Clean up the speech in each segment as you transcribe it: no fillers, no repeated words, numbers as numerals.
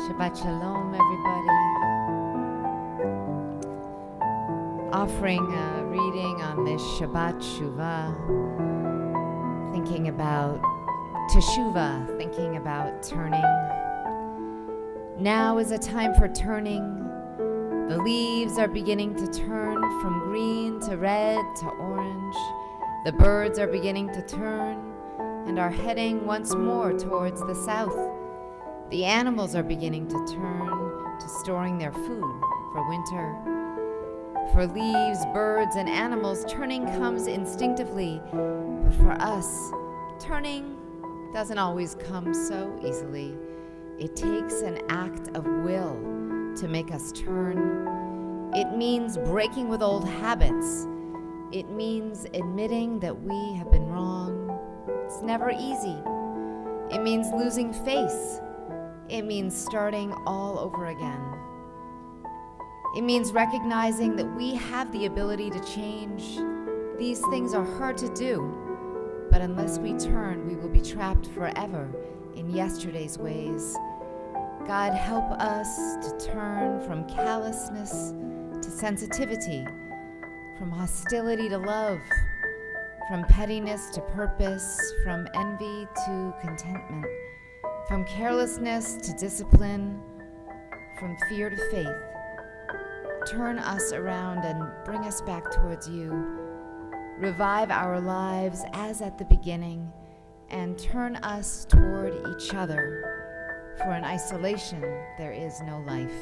Shabbat Shalom, everybody. Offering a reading on this Shabbat Shuvah, thinking about Teshuvah, thinking about turning. Now is a time for turning. The leaves are beginning to turn from green to red to orange. The birds are beginning to turn and are heading once more towards the south. The animals are beginning to turn to storing their food for winter. For leaves, birds, and animals, turning comes instinctively. But for us, turning doesn't always come so easily. It takes an act of will to make us turn. It means breaking with old habits. It means admitting that we have been wrong. It's never easy. It means losing face. It means starting all over again. It means recognizing that we have the ability to change. These things are hard to do, but unless we turn, we will be trapped forever in yesterday's ways. God, help us to turn from callousness to sensitivity, from hostility to love, from pettiness to purpose, from envy to contentment, from carelessness to discipline, from fear to faith. Turn us around and bring us back towards you. Revive our lives as at the beginning, and turn us toward each other. For in isolation, there is no life.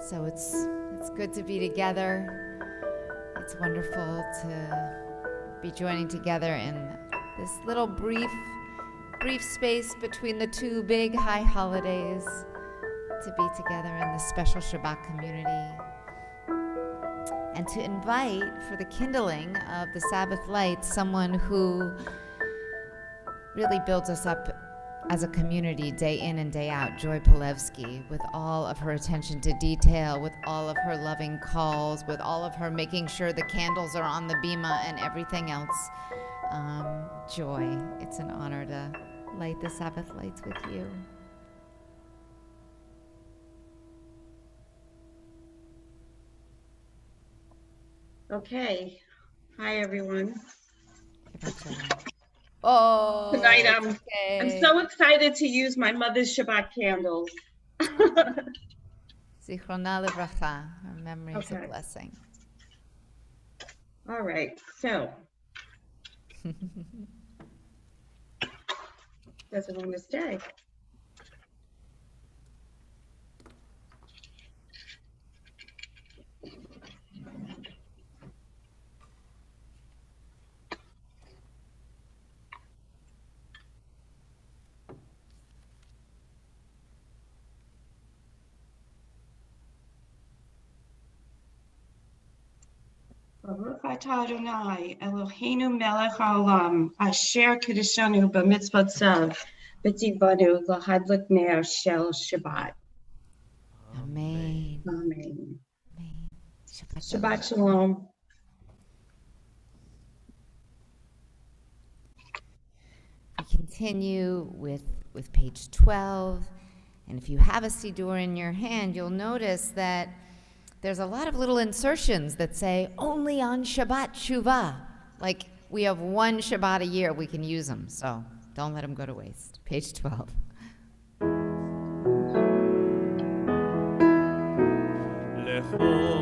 So it's good to be together. It's wonderful to be joining together in this little brief space between the two big high holidays, to be together in this special Shabbat community, and to invite for the kindling of the Sabbath light someone who really builds us up as a community day in and day out, Joy Polevsky, with all of her attention to detail, with all of her loving calls, with all of her making sure the candles are on the bima and everything else. Joy, it's an honor to light the Sabbath lights with you. Okay. Hi, everyone. Oh, tonight okay. I'm so excited to use my mother's Shabbat candles. Zichrona Livracha, her memory is a blessing. All right, so doesn't want to stay. Baruch atah Adonai Eloheinu melech haolam asher kiddushanu b'mitzvotzav v'tivanu lahadlik ner shel Shabbat. Amen. Amen. Amen. Shabbat shalom. We continue with page 12, and if you have a Siddur in your hand, you'll notice that there's a lot of little insertions that say, only on Shabbat Shuvah, Like, we have one Shabbat a year, we can use them, so don't let them go to waste. Page 12. Page 13.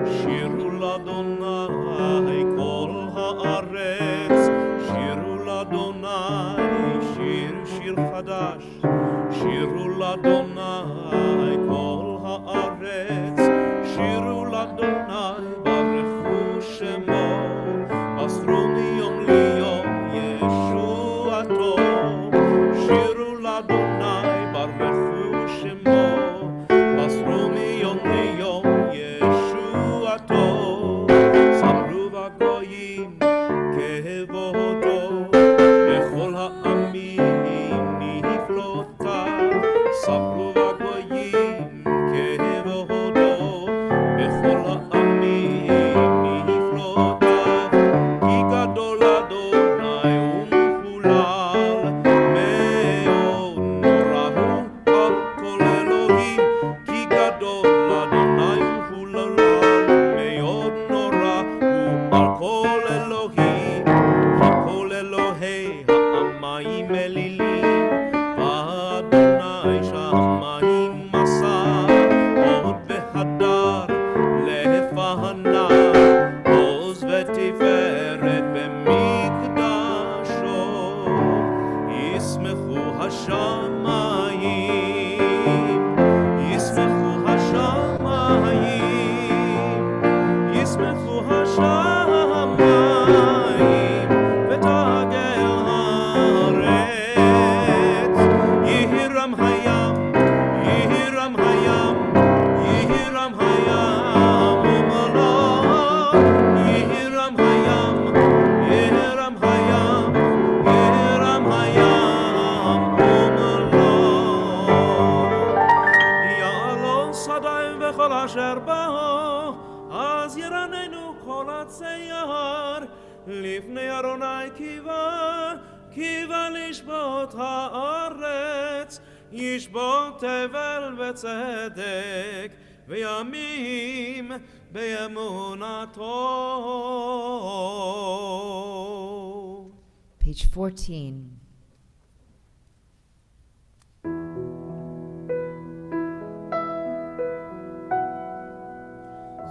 שירו לאדוני כל הארץ, שירו לאדוני שיר חדש, שירו לאדוני כל הארץ, שירו לאדוני ברכו שמו, מסרו מיום ליום ישועתו, שירו לאדוני ברכו שמו, מסרו מיום ליום ישועתו, סמרו בגויים כבודו, לכל העמים נפלאותיו, סמרו בגויים כבודו, בכל העמים נפלאותיו, כי גדול אדוני ומחולל, מאוד נורא הוא על כל אלוהים, כי גדול אדוני ומחולל, מאוד נורא הוא על כל אלוהים, כי כל אלוהי העמים אלילים, ואדוני שמיים מסר, עוד והדר לפניו, עוז ותפארת במקדשו, ישמחו השמיים, ישמחו השמיים, ישמחו השמיים, ותגל הארץ, יהירם הים, יהירם הים, יהירם הים ומלואו, יהירם הים, יהירם הים, יהירם הים ומלואו, יעלון שדיים וכל אשר בו, אז ירננו כל הצייר, לפני ארוני קיווה לשבות הארץ, ישבות תבל וצדק, וימים באמונתו. Page 14.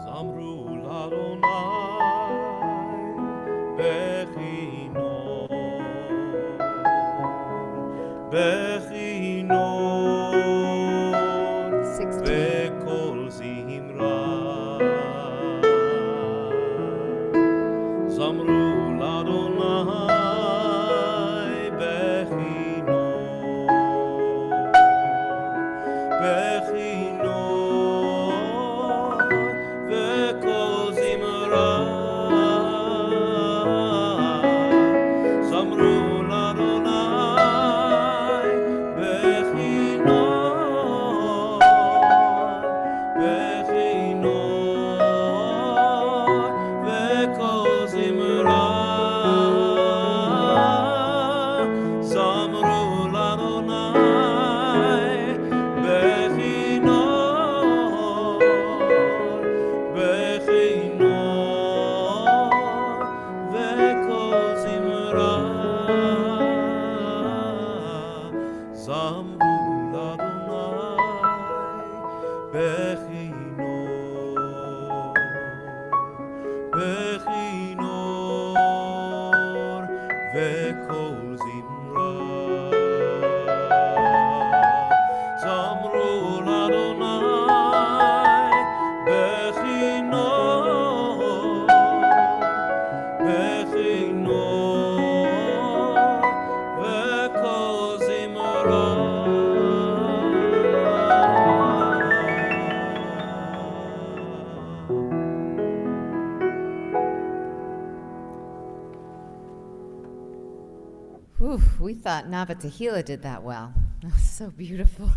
זמרו לאדוני בכינור, בכינור, 16. בכל זמרה. זמרו לאדוני בכינור, בכינור, וכל זמרה. זמרו לאדוני בכינור, בכינור, וכל זמרה. זמרו לאדוני בכינור, בכינור, וכל זמרה. זמרו לאדוני בכינור, בכינור, וכל זמרה. זמרו לאדוני we thought Nava Tehila did that well. That was so beautiful.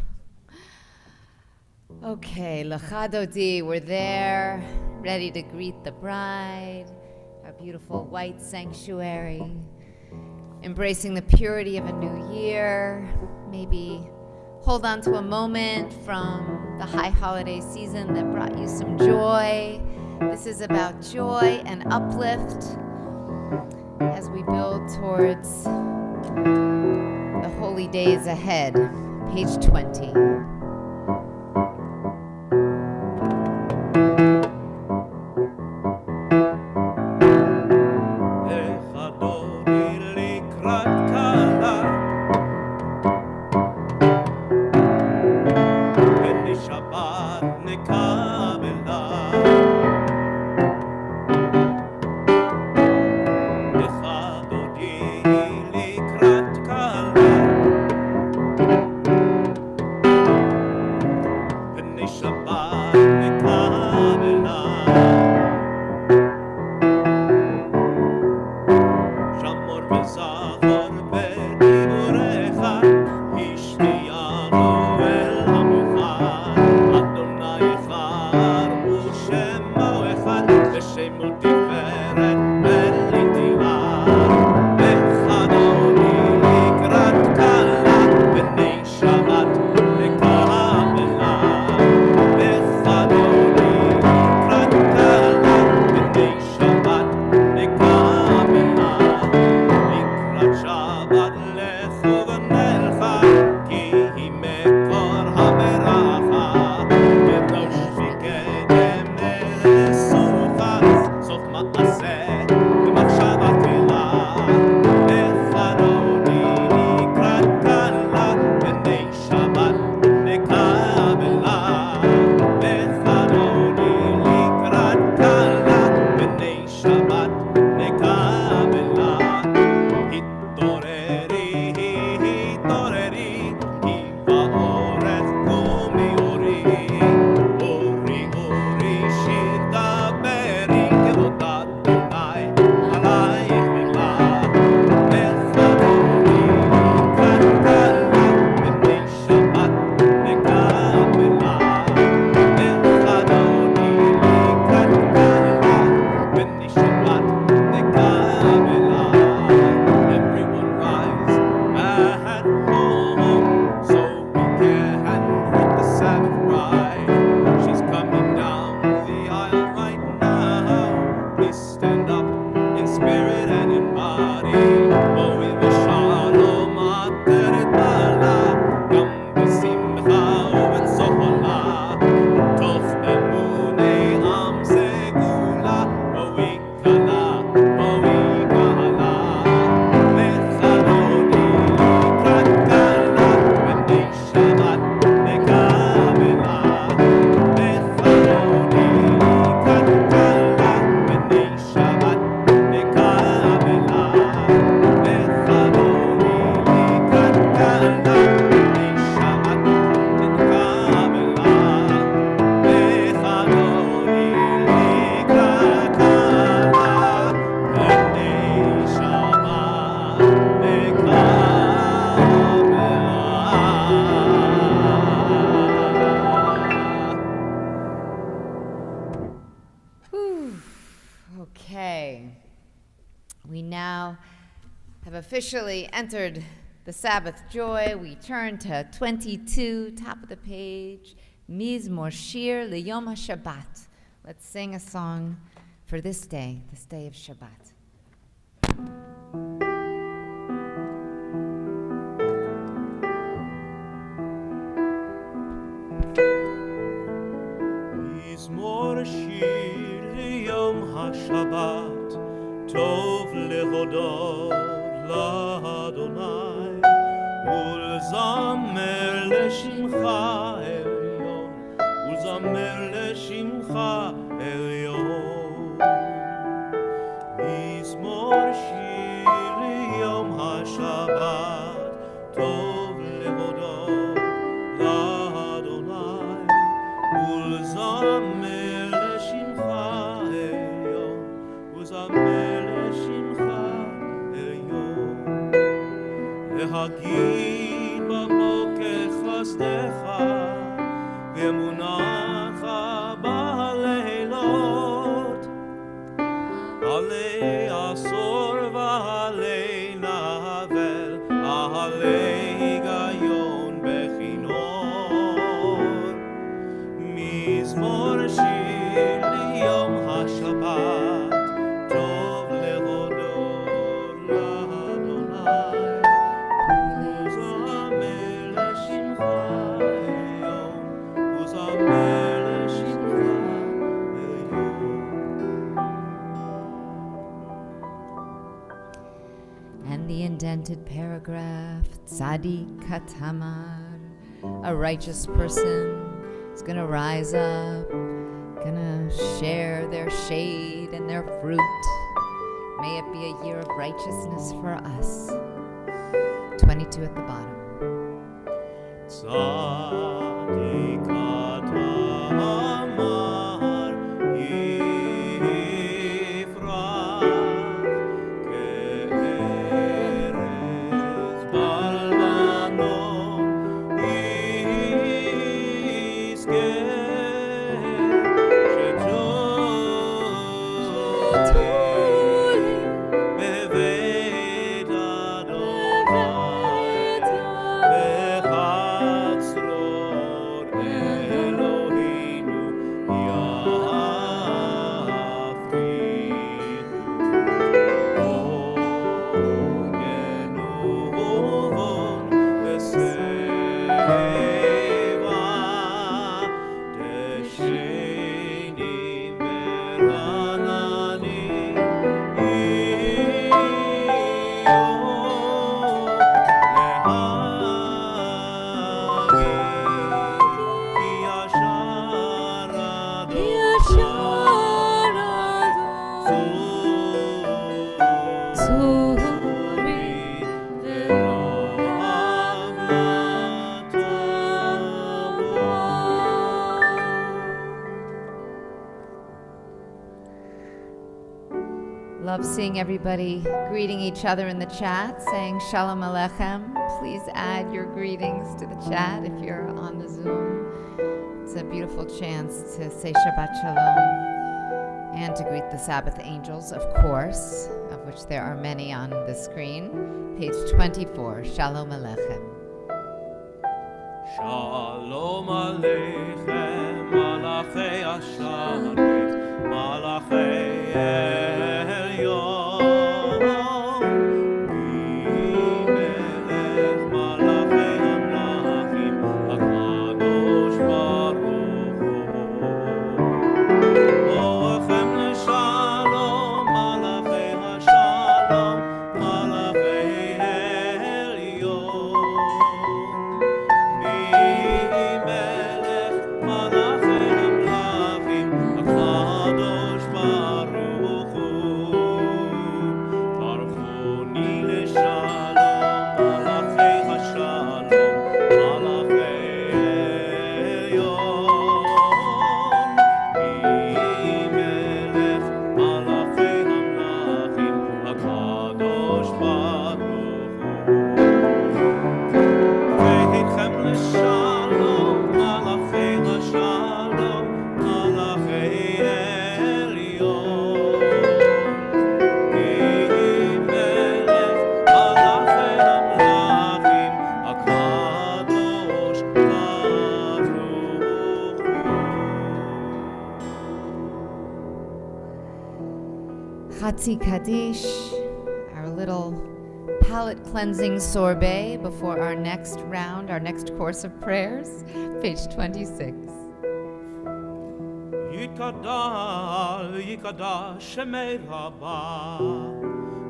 Okay, L'chadodi, we're there, ready to greet the bride, our beautiful white sanctuary, embracing the purity of a new year. Maybe hold on to a moment from the high holiday season that brought you some joy. This is about joy and uplift as we build towards the holy days ahead. Page 20. Okay, we now have officially entered the Sabbath joy. We turn to 22, top of the page, Mizmor Shir L'Yom HaShabbat. Let's sing a song for this day of Shabbat. מזמור שיר ליום השבת, טוב להודות לאדוני, ולזמר לשמך עליון, ולזמר לשמך עליון. מזמור שיר ליום השבת, טוב להודות לאדוני, ולזמר לשמך עליון, ולזמר לשמך עליון. אגיד בבוקר חסדך ואמונך בלילות עלי עשור ועלי נבל עלי היגיון בכינור מזמור שיר ליום השבת טוב להודות לאדוני וזמר לשמך היום וזמר לשמך היום. And the indented paragraph, Tzadik Katamar, a righteous person is going to rise up, going to share their shade and their fruit. May it be a year of righteousness for us. 22 at the bottom. Tzadik Katamar yifrach ke'erez balbanon yizkeh shetuli beveit Adonai bechatzrot Eloheinu yafrichu ogen uvon v'seva deshenim v'rananim Love seeing everybody greeting each other in the chat, saying Shalom Aleichem. Please add your greetings to the chat if you're on the Zoom. It's a beautiful chance to say Shabbat Shalom and to greet the Sabbath angels, of course, of which there are many on the screen. Page 24, Shalom Aleichem. Shalom Aleichem, Malachei Asharit, Malachei Elyon, Melech Malachei Hamlachim, HaKadosh Baruch Hu. Boachem Leshalom, Malachei Hashalom, Malachei Elyon. Chatzi Kaddish, our little palate cleansing sorbet before our next round, our next course of prayers, page 26. Yikadal, Yikadash, Shemei Rabba,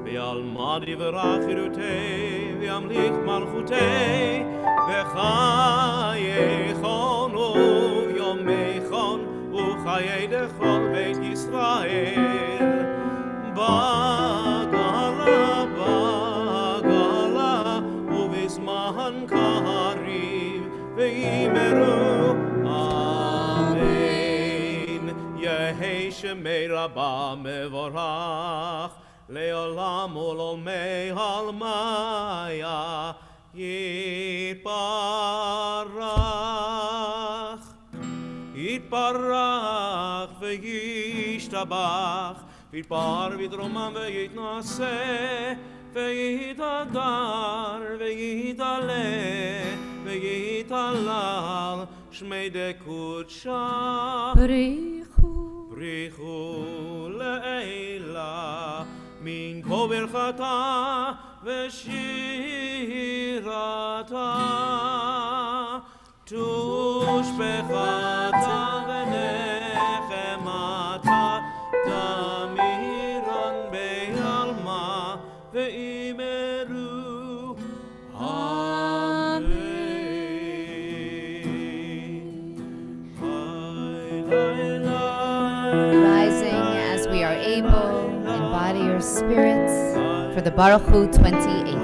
Ve'almad Yivrach Yirutei, Ve'amlich Malchutei, Ve'chayechon u'yomechon, u'chayei dechol Beit Yisrael, Bagala, Bagala, u'vizman kariv, ve'imeru, Amen. Yehei Shemei Rabba mevorach, Le'olam u'l'olmei halmaya, יתברך, יתברך וישתבח, ויתפאר ויתרומם ויתנשא, ויתהדר ויתעלה, ויתהלל שמי דקודשה. בריחו לעילה מן כה ברכתה ושירתה, תושבחתה ונחמתה, תמירן בעלמה ואמרו אמן. Rising as we are able, embody your spirits for the Baruch Hu 28.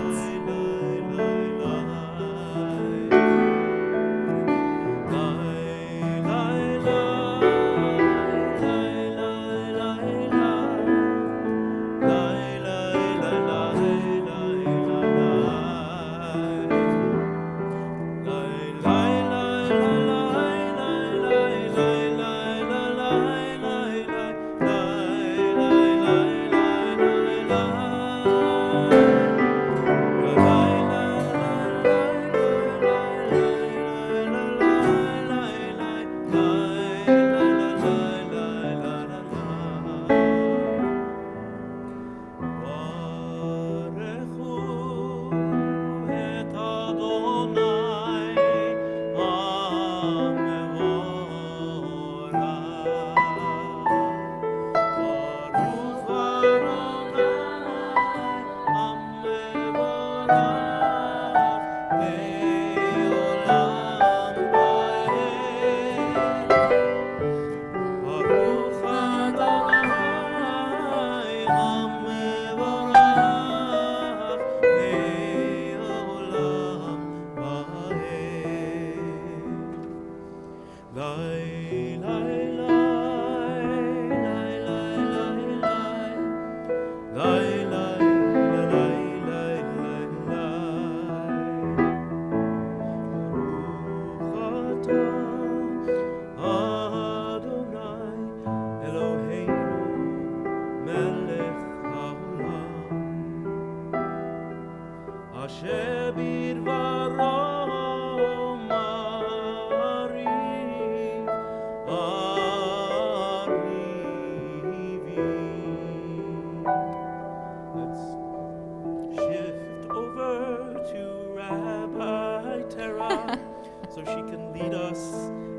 So she can lead us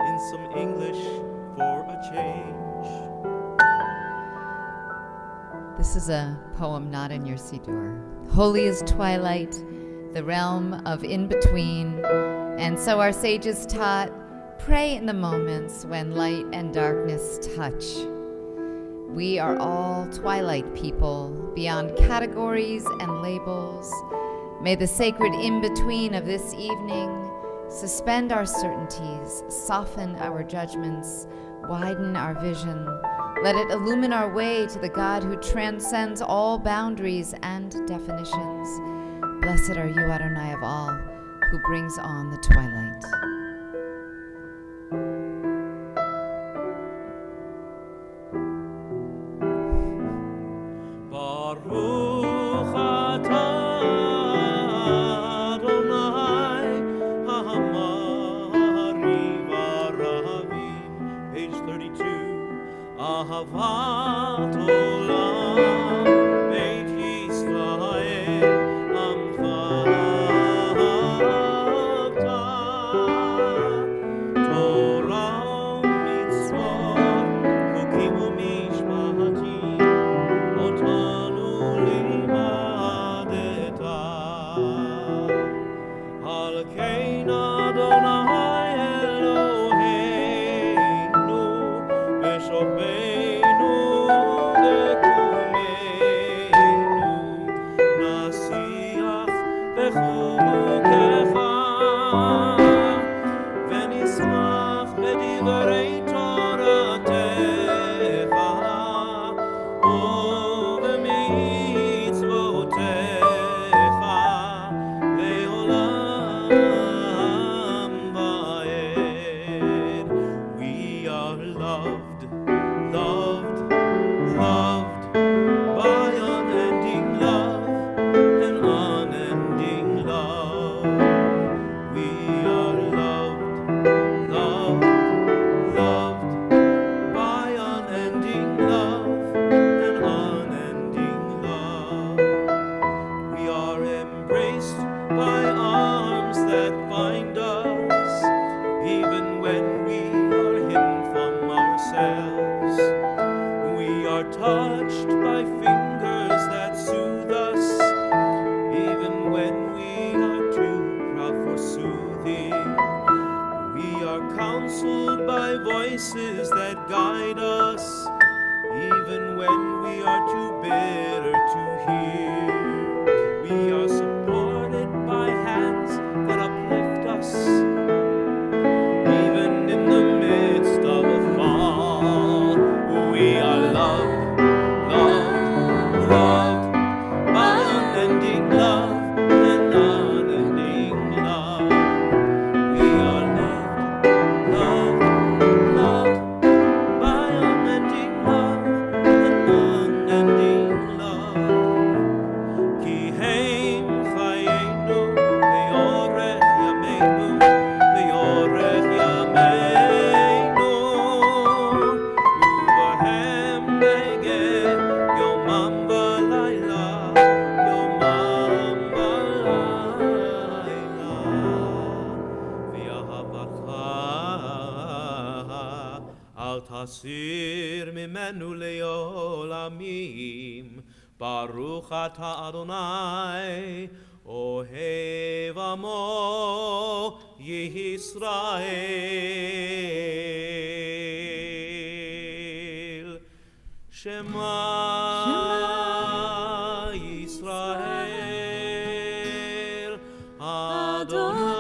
in some English for a change. This is a poem not in your Siddur. Holy is twilight, the realm of in-between, and so our sages taught, pray in the moments when light and darkness touch. We are all twilight people, beyond categories and labels. May the sacred in-between of this evening suspend our certainties, soften our judgments, widen our vision. Let it illumine our way to the God who transcends all boundaries and definitions. Blessed are you, Adonai of all, who brings on the twilight. Baruch atah Adonai Hamari Varavim, page 32. Ahavat Olam Beit Yisrael Amcha Torah Mitzvot Chukim u'Mishpatim Otanu limadeta Al kein Adonai Eloheinu B'shobeinu v'kumeinu Nasiach b'chukecha v'nismach b'divrei Toratecha ובמצוותיך לעולם find us, even when we are hidden from ourselves. We are touched by fingers that soothe us, even when we are too proud for soothing. We are counseled by voices that guide us, even when we are too bitter to hear. We are supported by hands that uplift us, even in the midst of a fall. We are loved, loved, loved by unending love and unending love. We are loved, loved, loved by unending love and unending love. Ki heim chayenu ve'orech yameinu ve'orech yameinu uvahem nege yomam v'layla yomam v'layla v'yahavatcha al tasir mimenu leolamim. Baruch atah Adonai, Ohev Amo Yisrael. Shema Yisrael, Adonai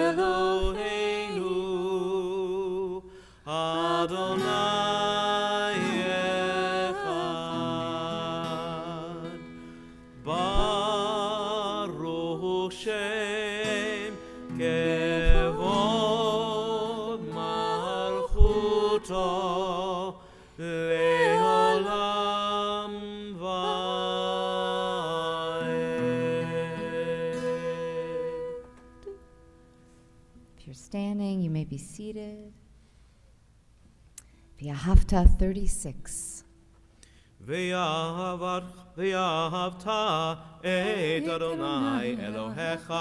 Eloheinu, Adonai Echad. Baruch Shem Kevod Malchuto Leolam Vaed. If you're standing, you may be seated. V'yahavta 36. ואהבת את אדוני אלוהיך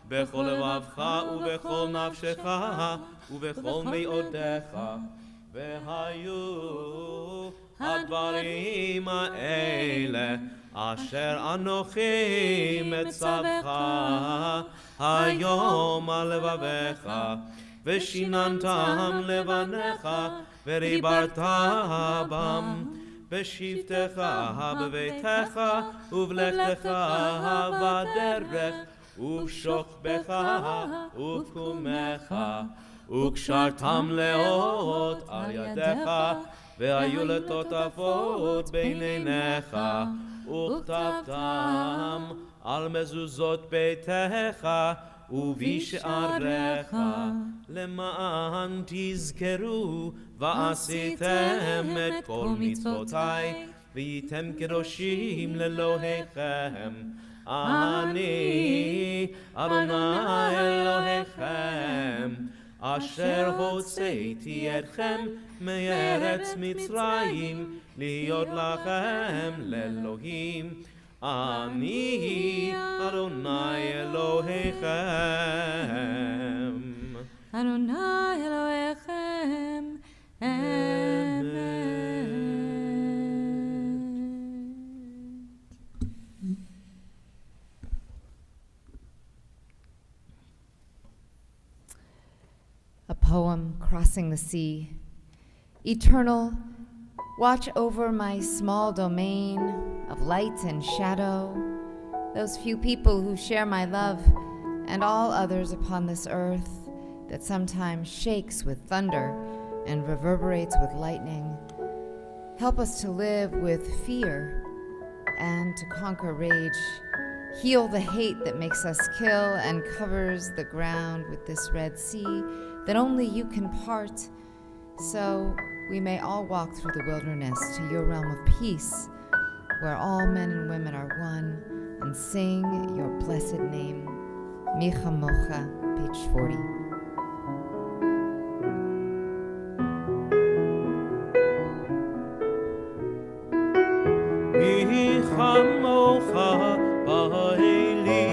בכל לבבך ובכל נפשך ובכל מאודיך. והיו הדברים האלה אשר אנוכי מצווך היום על לבביך, ושיננתם לבניך ודיברת בם בשבתך בביתך ובלכתך בדרך ובשוכבך ובקומך, וקשרתם לאות על ידיך והיו לטוטפות בין עיניך, וכתבתם על מזוזות ביתך ובשעריך, למען תזכרו ועשיתם את כל מצוותיי, והייתם קדושים לאלוהיכם. אני אדוני אלוהיכם, אשר הוצאתי אתכם מארץ מצרים, להיות לכם לאלוהים. אני אדוני אלוהיכם. אדוני אלוהיכם, אמן. A poem crossing the sea. Eternal, watch over my small domain of light and shadow, those few people who share my love, and all others upon this earth that sometimes shakes with thunder and reverberates with lightning. Help us to live with fear and to conquer rage. Heal the hate that makes us kill and covers the ground with this Red Sea that only you can part, so we may all walk through the wilderness to your realm of peace, where all men and women are one, and sing your blessed name. Micha Mocha, page 40. Micha Mocha, Ba'eli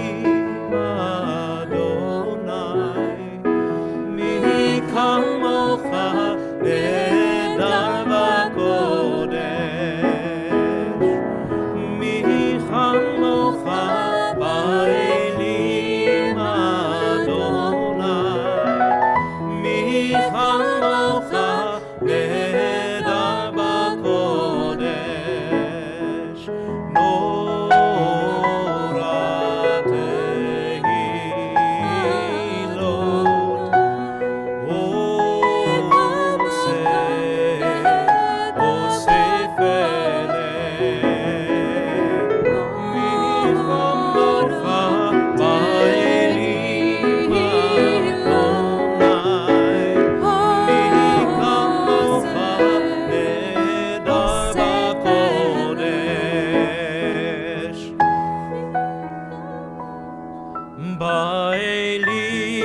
Ba'elim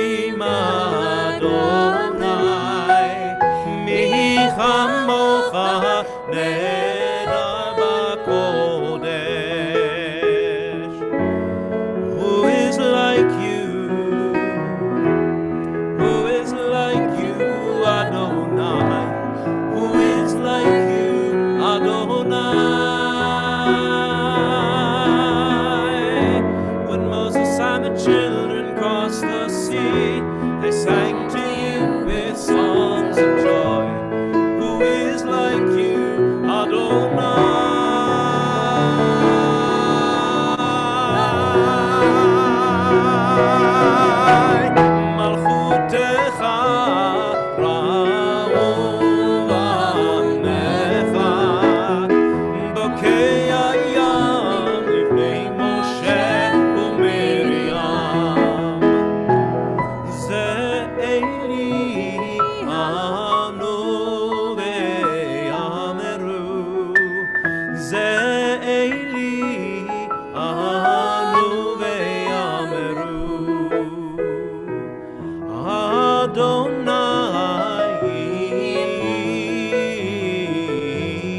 Adonai mi chamocha nedar b'kodesh. Who is like you? Who is like you, Adonai? Who is like you, Adonai? When Moses and the children crossed the sea, they sang to you with songs of joy. Who is like you, Adonai? Malchutecha ra'um v'amnecha bokei hayam lifnei Moshe u'Miriam. Ze Eli anu ve'yameru, Ze Eli anu ve'yameru, Adonai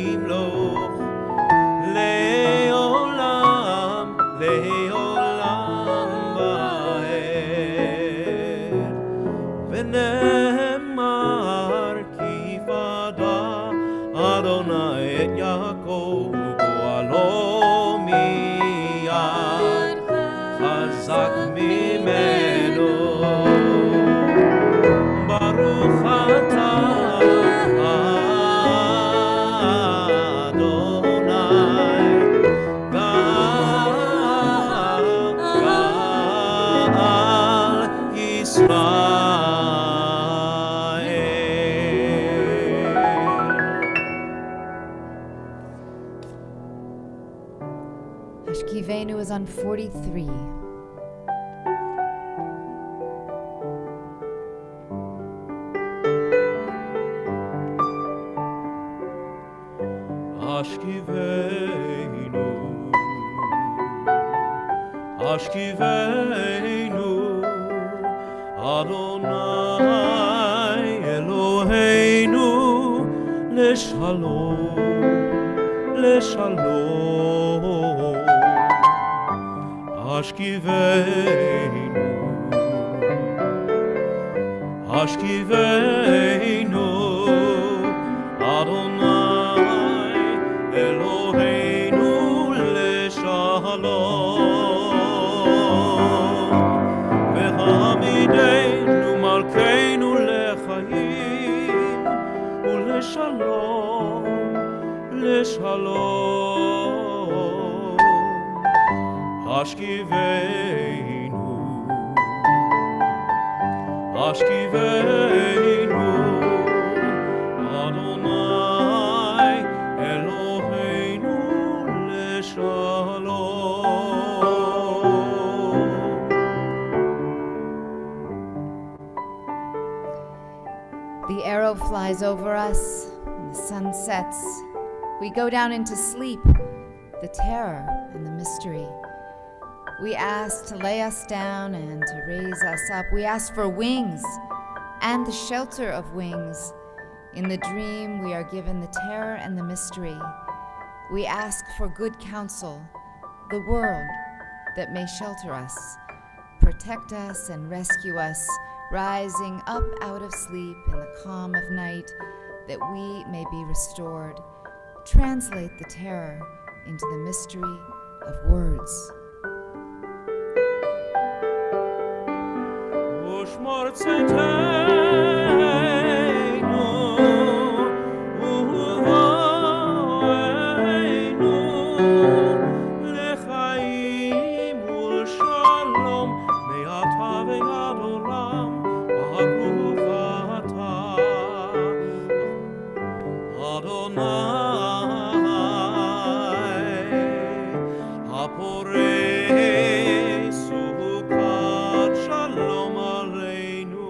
yimloch le'olam le'olam va'ed. V'ne'emar ki vada Adonai et Yaakov u'po'alo miyad chazak mimenu. Baruch atah Adonai Ga'al Yisrael. Hashkivenu is on 43. Ashkivenu, Ashkivenu, Adonai Eloheinu, Leshalom, Leshalom. Ashkivenu, Ashkivenu, Adonai Eloheinu leshalom. V'hamidenu malkeinu lechayim uleshalom, leshalom. Ashkivenu, Ashkivenu, Adonai Eloheinu leshalom. The arrow flies over us, and the sun sets. We go down into sleep, the terror and the mystery. We ask to lay us down and to raise us up. We ask for wings and the shelter of wings. In the dream, we are given the terror and the mystery. We ask for good counsel, the world that may shelter us, protect us and rescue us, rising up out of sleep in the calm of night, that we may be restored. Translate the terror into the mystery of words. Ushmor tzedkeinu, uvainu, lechaim ulshalom, me'ata ve'ad olam, baruch atah, Adonai, haporei sukat shalom aleinu,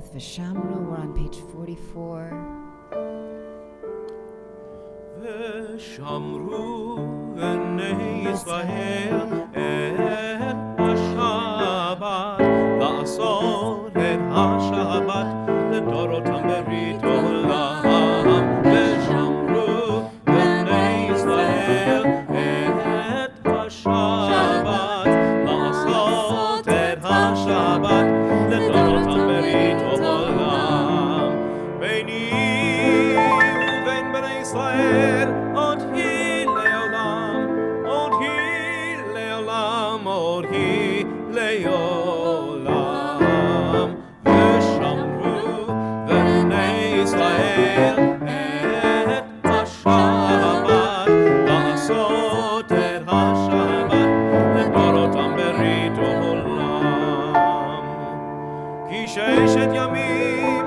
with Vishamru. We're on page 44. ושמרו בני ישראל את השבת, לעשות את השבת לדורותם ברית עולם. ושמרו בני ישראל את השבת, לעשות את השבת לדורותם ברית עולם. ביני ובין בני ישראל עוד היא לעולם, עוד היא לעולם, עוד היא לעולם. ושמרו בני ישראל את השבת, לעשות את השבת לדורותם ברית עולם. כי ששת ימים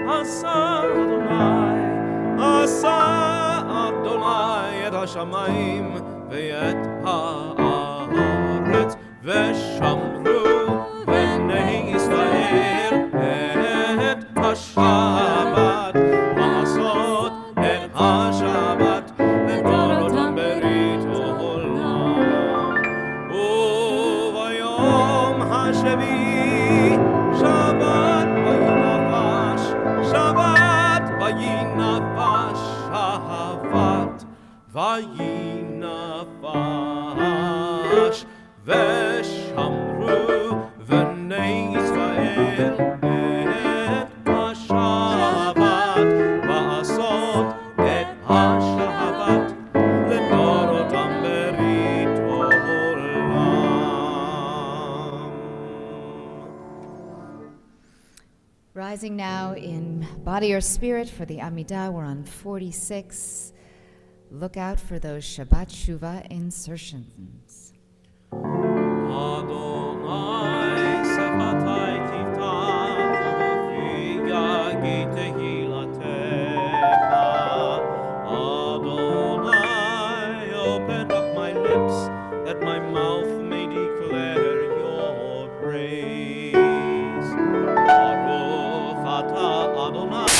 עשה אדוני, עשה אדוני את השמיים ואת הארץ, ושמרו בני ישראל את השבת, לעשות את השבת לדורותם ברית עולם. וביום השביעי שבת וינפש, שבת וינפש, שבת וינפש. ושמרו בני ישראל את השבת, לעשות את השבת לדורותם ברית עולם. Rising now in body or spirit for the Amidah, we're on 46. Look out for those Shabbat Shuvah insertions. Adonai sefatai tiftach ufi yagi tehilatecha. Adonai, open up my lips that my mouth may declare your praise. Baruch atah Adonai.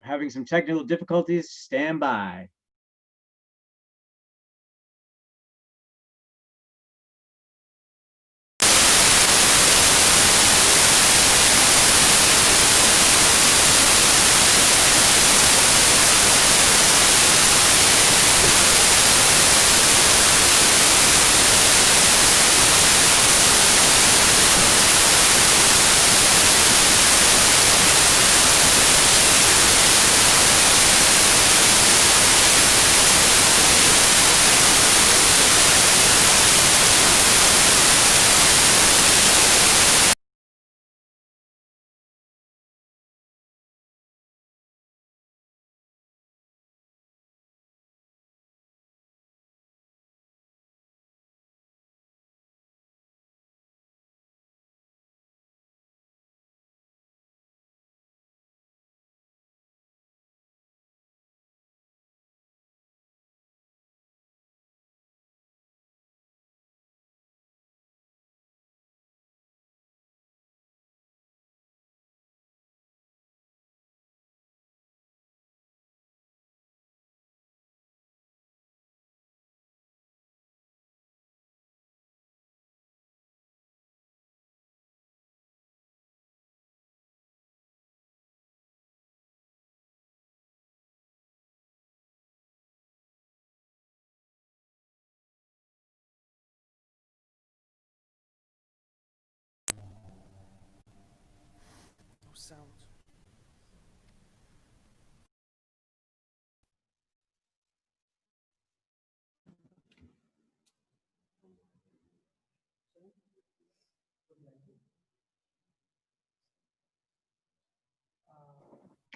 Having some technical difficulties, stand by.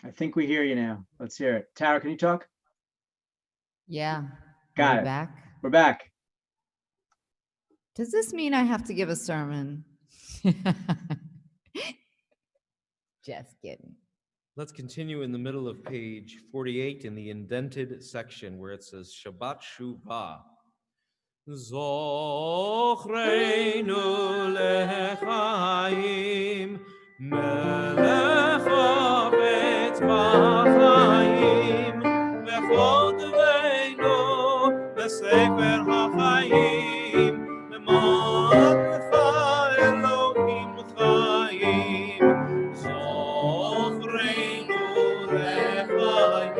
I think we hear you now. Let's hear it. Tara, can you talk? Yeah. Got Are we it. back? We're back. Does this mean I have to give a sermon? Just kidding. Let's continue in the middle of page 48 in the indented section where it says Shabbat Shuvah. Zochreinu lechaim melech havetz b'chaim v'chodveinu b'sefer ha'chaim lemancha Elohim chaim Zochreinu lechaim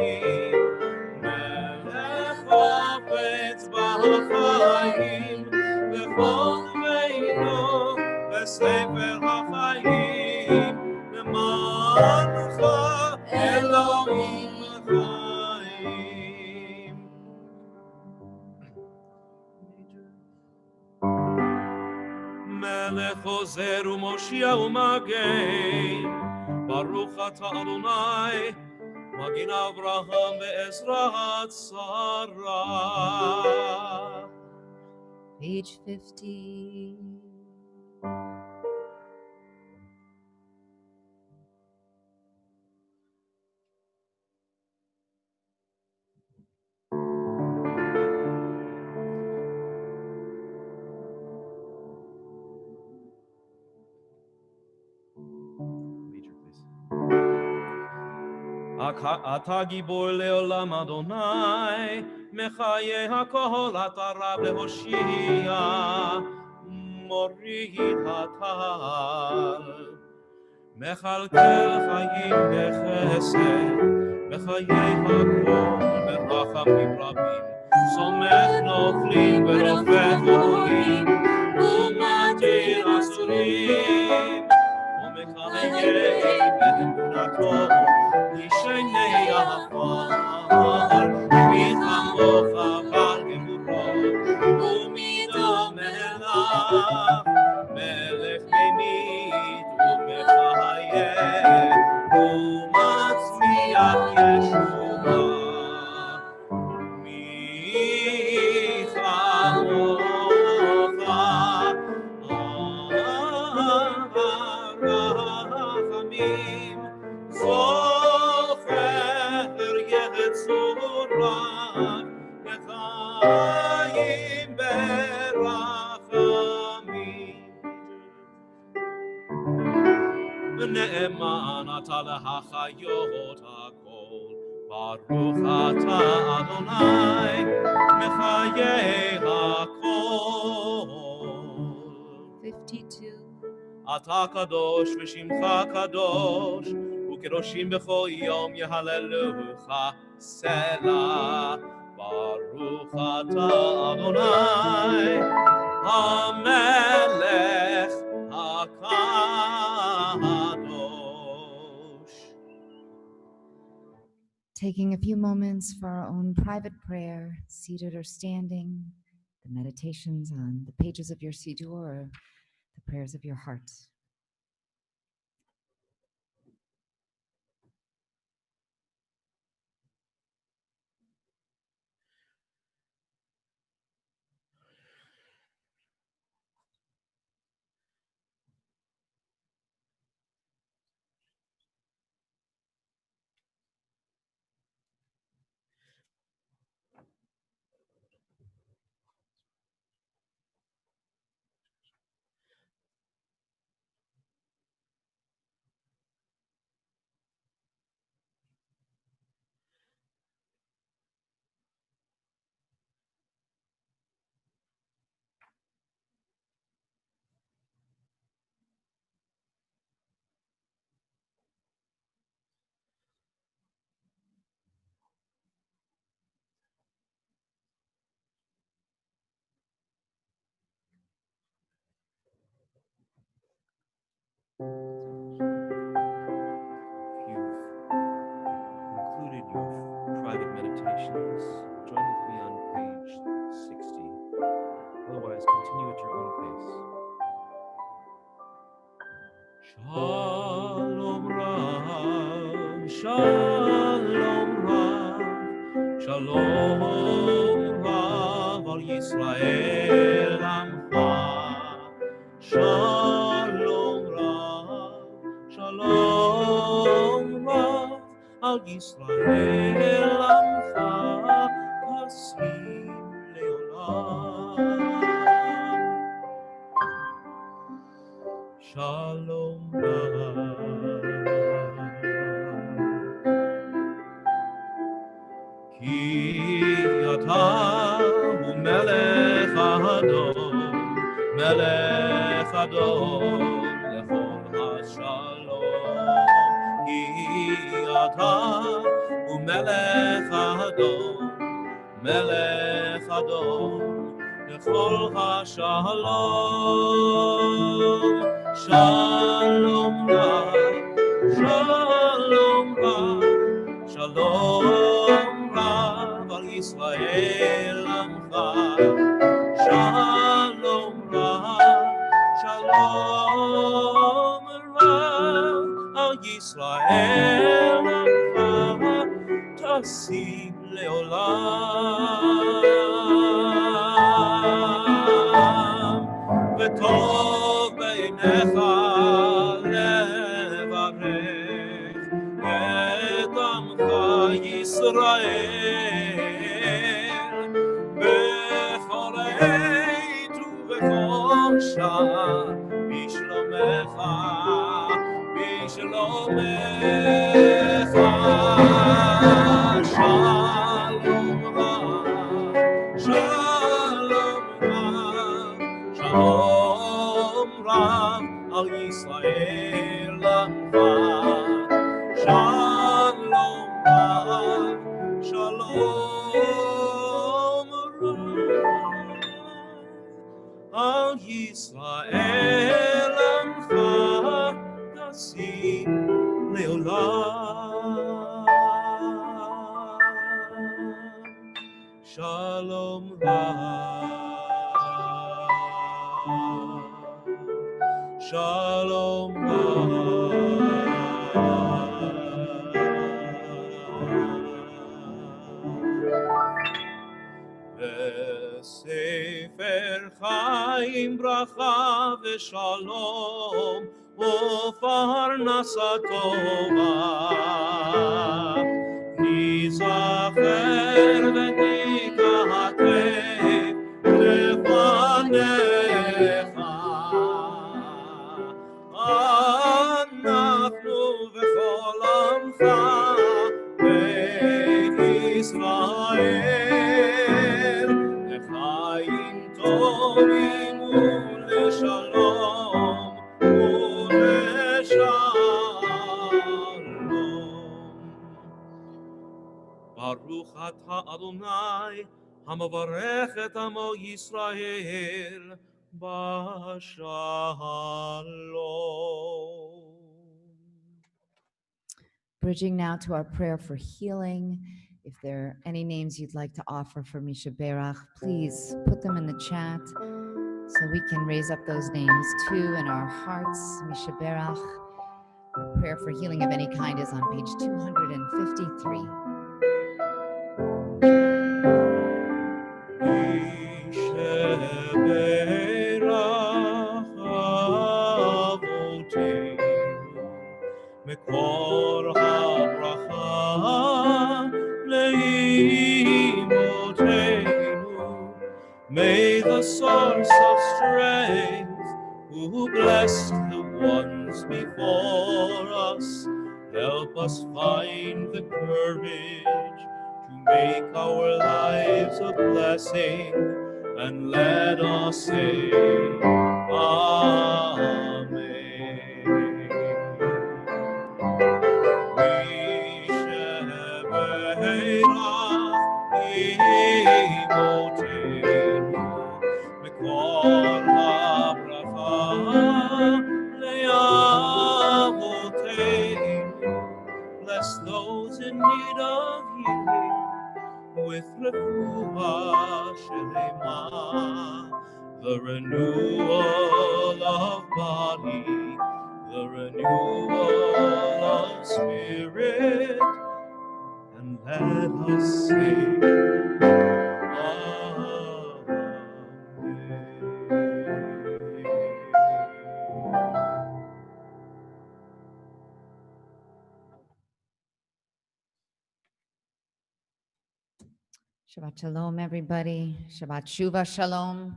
melech havetz b'chaim v'chodveinu b'sefer ha'chaim lemancha Elohim chaim. מלך עוזר ומושיע ומגן, ברוך אתה אדוני, מגן אברהם ועזרת שרה. Page 50. אתה גיבור לעולם אדוני, מחיי הכל אתה רב להושיע, מוריד הטל. מכלכל חיים בחסד, בחיי הכל ברחמים רבים, סומך נופלים ורופא חולים, ומתיר אסורים, ומחיה באמונתו, לשני העפר, מחמוך בר גבורות, ומדם מלך, מלך ממית ומחיה, ומצמיח ישועה. מי כמוך הרחמים, זוכר יצוריו, וחיים ברחמים. ונאמן אתה להחיות הכל, ברוך אתה אדוני, מחיי הכל. 52. אתה קדוש ושמך קדוש, וקדושים בכל יום יהללוך סלה. ברוך אתה אדוני, המלך הקדוש. Taking a few moments for our own private prayer, seated or standing, the meditations on the pages of your Siddur or the prayers of your heart. Shalom Rav, Shalom Rav al Yisrael Amcha. Shalom Rav, Shalom Rav al Yisrael Amcha. Tasim leolam. Shalom Rav. Ki ata hu melech hador, melech hador lechol hashalom. Ki ata hu melech hador, melech hador lechol hashalom. Shalom Rav, Shalom Rav, Shalom Rav al Yisrael Amcha. Shalom Rav, Shalom Rav al Yisrael Amcha. Tasim leolam. V'tov beinecha levarech et amcha Yisrael bechol עת ובכל שעה בשלומך, בשלומך. שלום רב, שלום רב, שלום רב על ישראל עמך. Shalom Rav, Shalom Rav al Yisrael Amcha. Tasim leolam. Shalom Rav, Shalom בספר חיים ברכה ושלום ופרנסה טובה ניזכר ונכתב לפניך אנחנו וכל עמך בית ישראל לחיים טובים ולשלום ולשלום. ברוך אתה אדוני המברך את עמו ישראל בשלום. Bridging now to our prayer for healing. If there are any names you'd like to offer for Misha Berach, please put them in the chat so we can raise up those names too in our hearts. Misha Berach, a prayer for healing of any kind is on page 253. מקור הברכה לאמותינו. May the source of strength who blessed the ones before us help us find the courage to make our lives a blessing, and let us say Amen. מקור הברכה לאבותינו. Bless those in need of healing with refuah shelema, the renewal of body, the renewal of spirit, and let us sing Amen. Shabbat Shalom, everybody. Shabbat Shuva Shalom.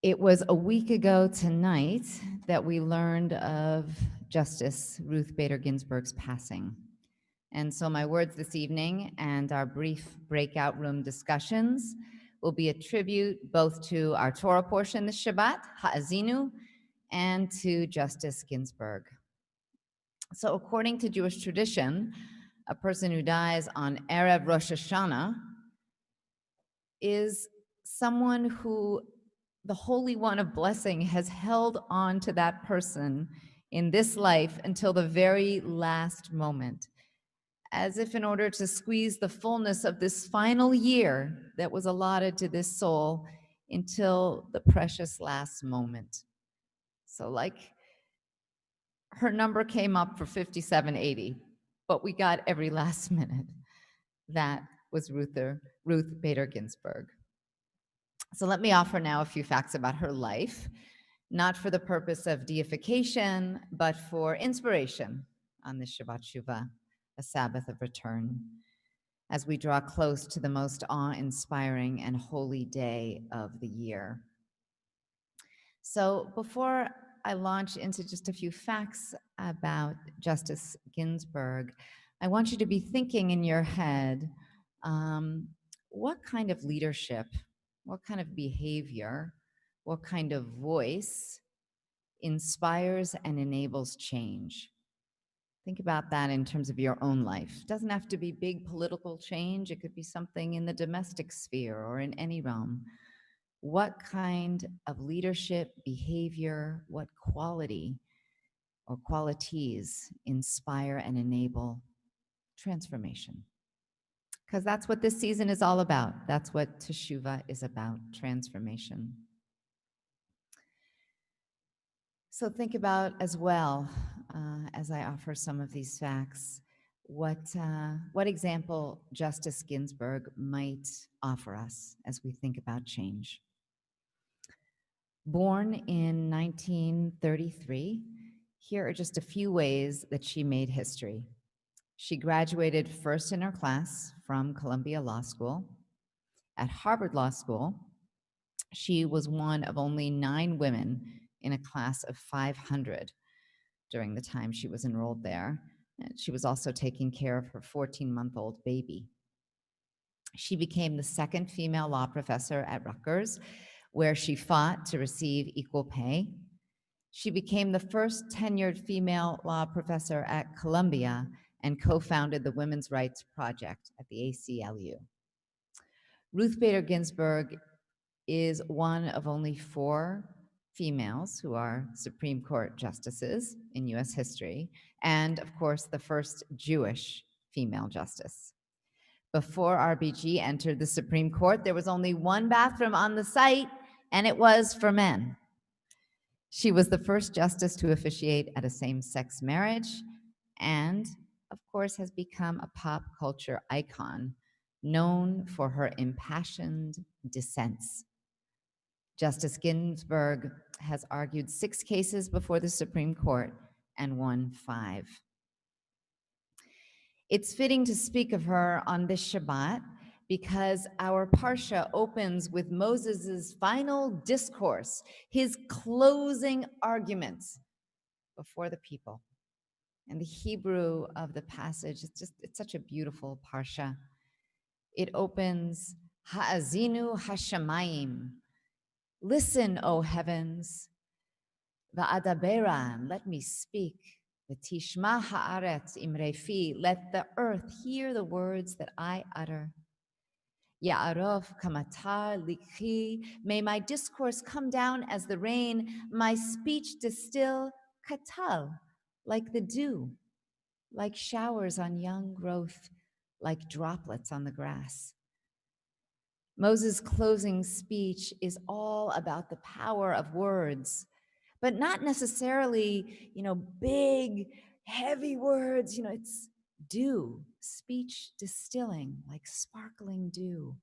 It was a week ago tonight that we learned of Justice Ruth Bader Ginsburg's passing. And so my words this evening and our brief breakout room discussions will be a tribute both to our Torah portion this Shabbat, Ha'azinu, and to Justice Ginsburg. So according to Jewish tradition, a person who dies on Erev Rosh Hashanah is someone who the Holy One of Blessing has held on to that person in this life until the very last moment, as if in order to squeeze the fullness of this final year that was allotted to this soul until the precious last moment. So like her number came up for 5780, but we got every last minute. That was Ruth Bader Ginsburg. So let me offer now a few facts about her life, not for the purpose of deification, but for inspiration on this Shabbat Shuvah, a Sabbath of return, as we draw close to the most awe-inspiring and holy day of the year. So before I launch into just a few facts about Justice Ginsburg, I want you to be thinking in your head, what kind of leadership, what kind of behavior, what kind of voice inspires and enables change? Think about that in terms of your own life. It doesn't have to be big political change. It could be something in the domestic sphere or in any realm. What kind of leadership, behavior, what quality or qualities inspire and enable transformation? Because that's what this season is all about. That's what Teshuvah is about, transformation. So think about as well, as I offer some of these facts, what example Justice Ginsburg might offer us as we think about change. Born in 1933, here are just a few ways that she made history. She graduated first in her class from Columbia Law School. At Harvard Law School, she was one of only 9 women in a class of 500 during the time she was enrolled there. And she was also taking care of her 14-month-old baby. She became the second female law professor at Rutgers, where she fought to receive equal pay. She became the first tenured female law professor at Columbia and co-founded the Women's Rights Project at the ACLU. Ruth Bader Ginsburg is one of only 4 females who are Supreme Court justices in US history, and of course, the first Jewish female justice. Before RBG entered the Supreme Court, there was only one bathroom on the site, and it was for men. She was the first justice to officiate at a same-sex marriage, and of course has become a pop culture icon, known for her impassioned dissents. Justice Ginsburg has argued 6 cases before the Supreme Court and won 5. It's fitting to speak of her on this Shabbat because our Parsha opens with Moses' final discourse, his closing arguments before the people. And the Hebrew of the passage, it's such a beautiful Parsha. It opens, Ha'azinu Hashamayim. Listen, O heavens, Va'adabera, let me speak. V'tishma ha'aretz imrefi, let the earth hear the words that I utter. Ya'arov kamatar likhi, may my discourse come down as the rain, my speech distill katal, like the dew, like showers on young growth, like droplets on the grass. Moses' closing speech is all about the power of words, but not necessarily, big, heavy words. It's dew, speech distilling, like sparkling dew,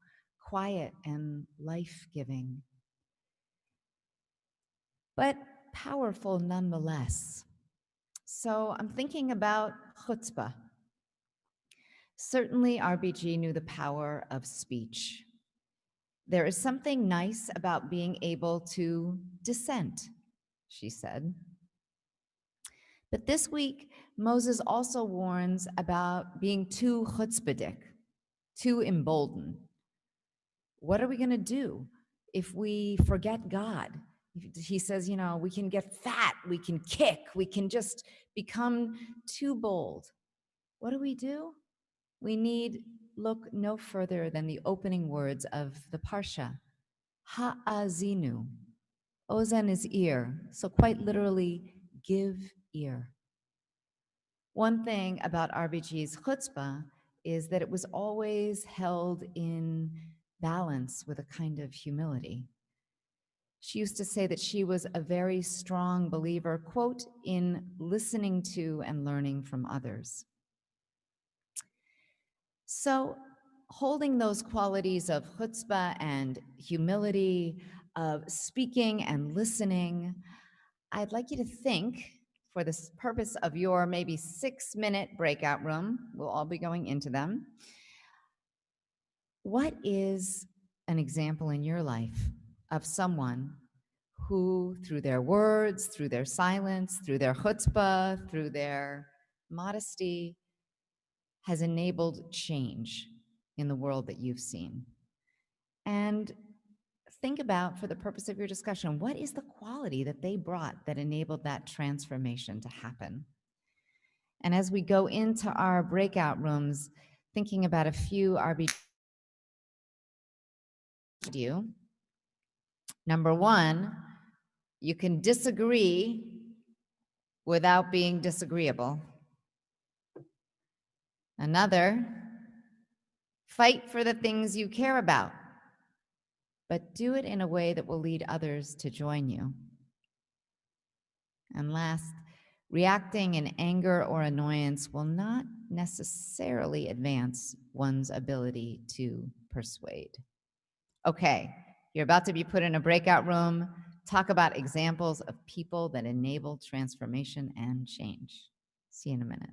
quiet and life-giving, but powerful nonetheless. So I'm thinking about chutzpah. Certainly, RBG knew the power of speech. There is something nice about being able to dissent, she said. But this week, Moses also warns about being too chutzpahdik, too emboldened. What are we going to do if we forget God? He says, we can get fat, we can kick, we can just become too bold. What do? We need look no further than the opening words of the Parsha, Ha'azinu. Ozen is ear, so quite literally, give ear. One thing about RBG's chutzpah is that it was always held in balance with a kind of humility. She used to say that she was a very strong believer, quote, in listening to and learning from others. So, holding those qualities of chutzpah and humility, of speaking and listening, I'd like you to think, for the purpose of your maybe 6-minute breakout room, we'll all be going into them, what is an example in your life of someone who, through their words, through their silence, through their chutzpah, through their modesty, has enabled change in the world that you've seen? And think about, for the purpose of your discussion, what is the quality that they brought that enabled that transformation to happen? And as we go into our breakout rooms, thinking about a few RBG. Number one, you can disagree without being disagreeable. Another, fight for the things you care about, but do it in a way that will lead others to join you. And last, reacting in anger or annoyance will not necessarily advance one's ability to persuade. Okay, you're about to be put in a breakout room. Talk about examples of people that enable transformation and change. See you in a minute.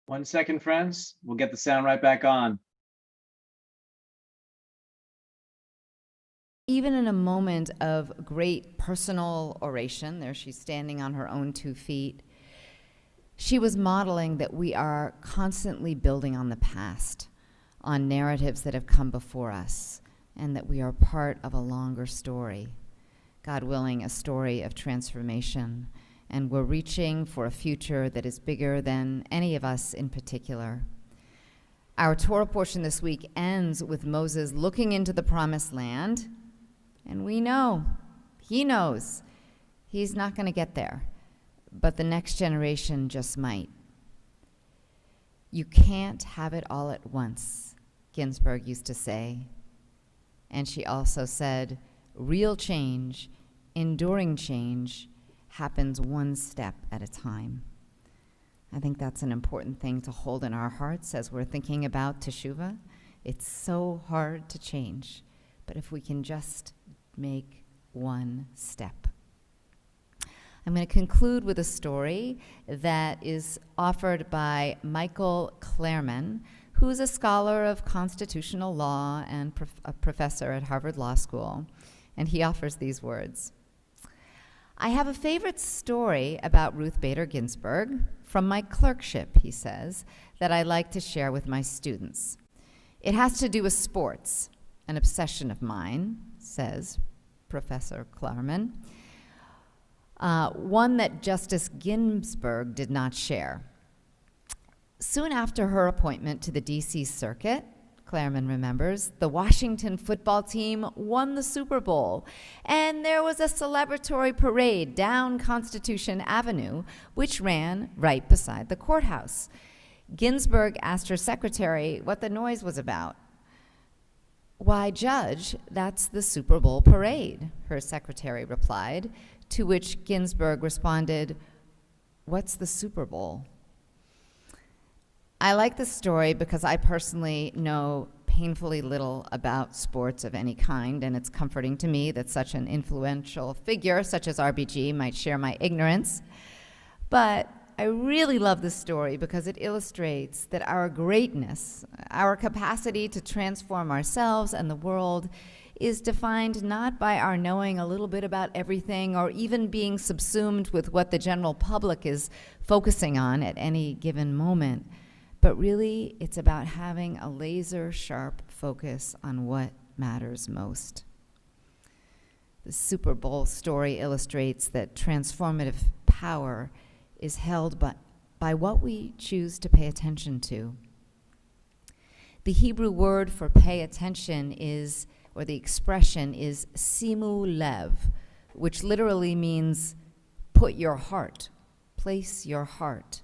1 second, friends. We'll get the sound right back on. Even in a moment of great personal oration, there she's standing on her own 2 feet, she was modeling that we are constantly building on the past, on narratives that have come before us, and that we are part of a longer story. God willing, a story of transformation, and we're reaching for a future that is bigger than any of us in particular. Our Torah portion this week ends with Moses looking into the promised land, and we know, he knows, he's not going to get there, but the next generation just might. You can't have it all at once, Ginsburg used to say. And she also said, real change, enduring change, happens 1 step at a time. I think that's an important thing to hold in our hearts as we're thinking about Teshuvah. It's so hard to change, but if we can just make 1 step. I'm going to conclude with a story that is offered by Michael Clareman, who's a scholar of constitutional law and a professor at Harvard Law School, and he offers these words. I have a favorite story about Ruth Bader Ginsburg from my clerkship, he says, that I like to share with my students. It has to do with sports, an obsession of mine, says Professor Klarman, one that Justice Ginsburg did not share. Soon after her appointment to the D.C. Circuit, Clareman remembers, the Washington football team won the Super Bowl, and there was a celebratory parade down Constitution Avenue, which ran right beside the courthouse. Ginsburg asked her secretary what the noise was about. Why, Judge, that's the Super Bowl parade, her secretary replied, to which Ginsburg responded, what's the Super Bowl? I like this story because I personally know painfully little about sports of any kind, and it's comforting to me that such an influential figure such as RBG might share my ignorance. But I really love this story because it illustrates that our greatness, our capacity to transform ourselves and the world, is defined not by our knowing a little bit about everything or even being subsumed with what the general public is focusing on at any given moment, but really it's about having a laser-sharp focus on what matters most. The Super Bowl story illustrates that transformative power is held by what we choose to pay attention to. The Hebrew word for pay attention is, or the expression is simu lev, which literally means put your heart, place your heart.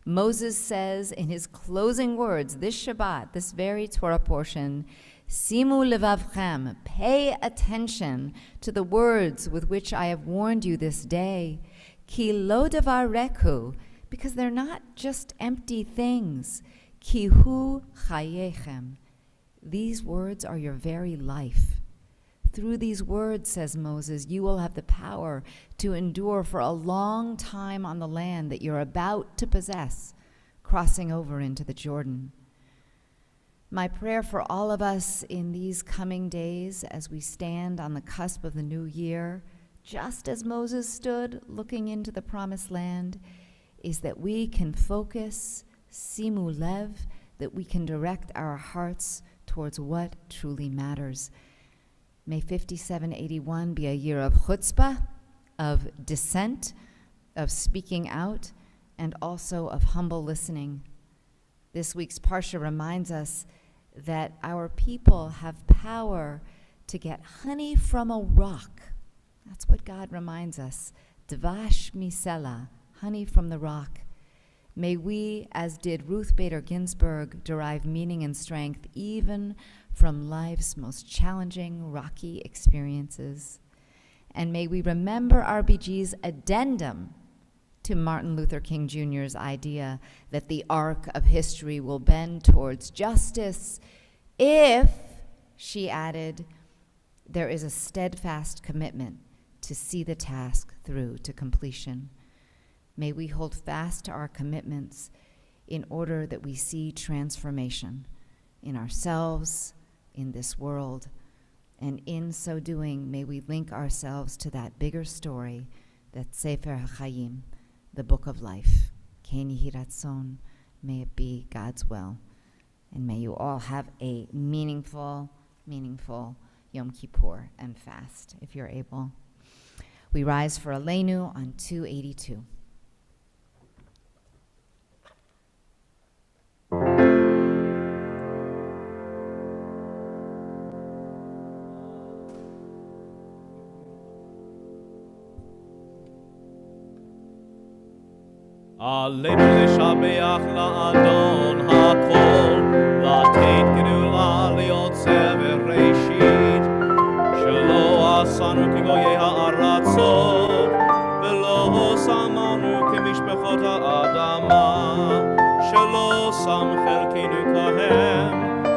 Moses says in his closing words this Shabbat, this very Torah portion, simu levavchem, pay attention to the words with which I have warned you this day, ki lo davar reku, because they're not just empty things, ki hu chayechem. These words are your very life. Through these words, says Moses, you will have the power to endure for a long time on the land that you're about to possess, crossing over into the Jordan. My prayer for all of us in these coming days as we stand on the cusp of the new year, just as Moses stood looking into the promised land, is that we can focus, simu lev, that we can direct our hearts towards what truly matters. May 5781 be a year of chutzpah, of dissent, of speaking out, and also of humble listening. This week's Parsha reminds us that our people have power to get honey from a rock. That's what God reminds us. Dvash misela, honey from the rock. May we, as did Ruth Bader Ginsburg, derive meaning and strength even from life's most challenging, rocky experiences. And may we remember RBG's addendum to Martin Luther King Jr.'s idea that the arc of history will bend towards justice if, she added, there is a steadfast commitment to see the task through to completion. May we hold fast to our commitments in order that we see transformation in ourselves, in this world, and in so doing, may we link ourselves to that bigger story, that Sefer HaChaim, the book of life. Ken Yehi Ratzon, may it be God's will. And may you all have a meaningful Yom Kippur and fast, if you're able. We rise for Aleinu on 282. עלינו לשבח לאדון הכל, לתת גדולה ליוצר וראשית, שלא עשנו כגויי הארצות, ולא שמנו כמשפחות האדמה, שלא שם חלקנו כהם,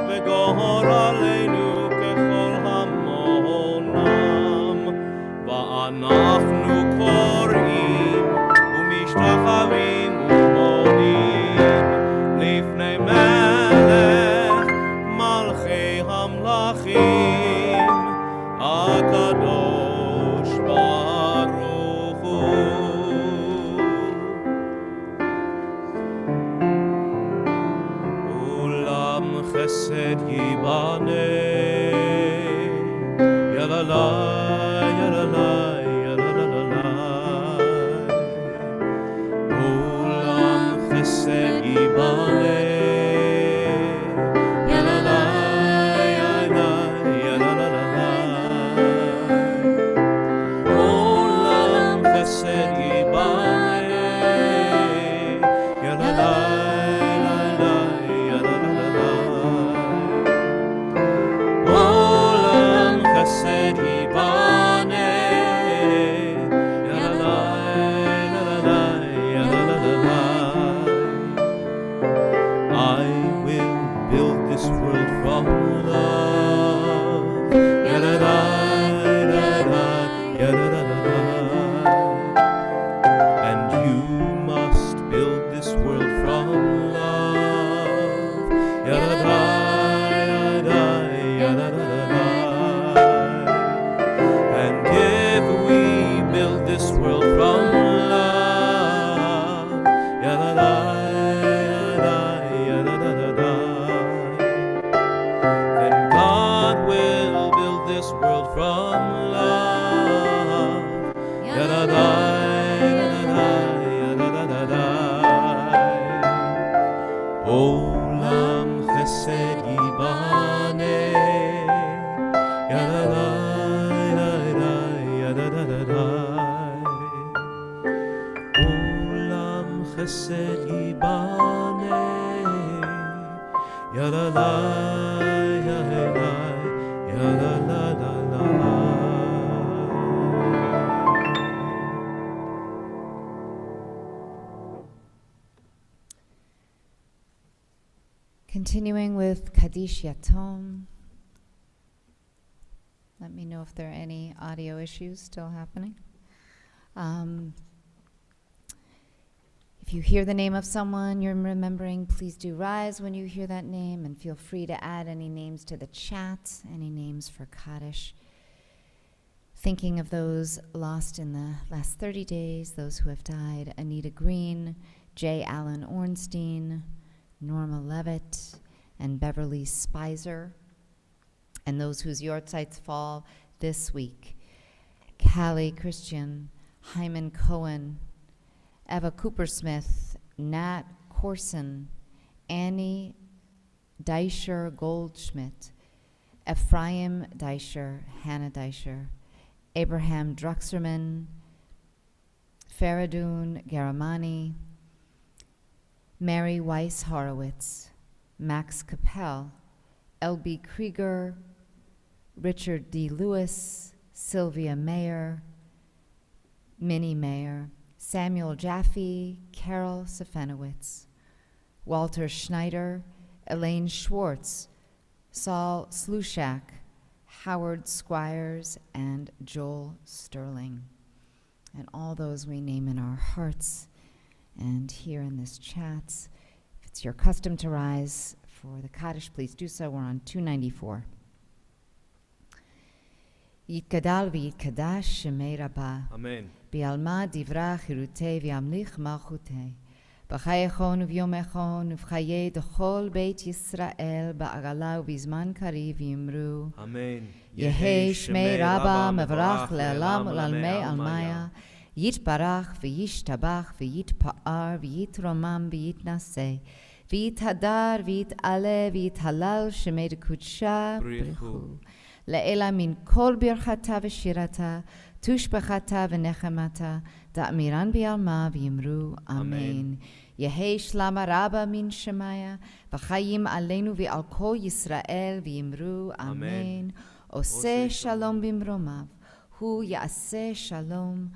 וגורלנו ככל המונם, ואנחנו קוראים ומשתחווים ומודים לפני מלך מלכי המלכים הקדוש ברוך הוא. אולם חסד ייבנה יללה יללה חסד ייבנה יללה יללה עולם חסד ייבנה יללה יללה עולם חסד ייבנה Continuing with Kaddish Yatom. Let me know if there are any audio issues still happening. If you hear the name of someone you're remembering, please do rise when you hear that name, and feel free to add any names to the chat, any names for Kaddish. Thinking of those lost in the last 30 days, those who have died: Anita Green, J. Allen Ornstein, Norma Levitt, and Beverly Spicer, and those whose yortzites fall this week: Callie Christian, Hyman Cohen, Eva Coopersmith, Nat Corson, Annie Deischer Goldschmidt, Ephraim Deischer, Hannah Deischer, Abraham Druxerman, Faradun Garamani, Mary Weiss Horowitz, Max Capel, L.B. Krieger, Richard D. Lewis, Sylvia Mayer, Minnie Mayer, Samuel Jaffe, Carol Safenowitz, Walter Schneider, Elaine Schwartz, Saul Slushak, Howard Squires, and Joel Sterling. And all those we name in our hearts and here in this chat. If it's your custom to rise for the Kaddish, please do so. We're on 294. Yitgadal v'yitkadash shemei Rabbah. Amen. Bi'alma divra chirutei v'yamlich malchutei. B'chayechon v'yomechon v'chayei d'chol beit Yisrael ba'agala v'izman kariv yimru. Amen. Yehei shmei Rabbah mevarach le'alam u'lalmei almaya. Yitbarach v'yishtabach v'yitpa'ar v'yitromam v'yitnaseh. V'yithadar v'yit'ale v'yithalal shemei d'kudsha brichu. Le'ela min kol birchata v'shirata tushbachata v'nechemata da'amiran bi'alma v'yimru amen. Yehei shlama rabba min shemaya v'chayim aleinu v'al kol Yisrael v'yimru amen. Oseh shalom bimromav hu ya'aseh shalom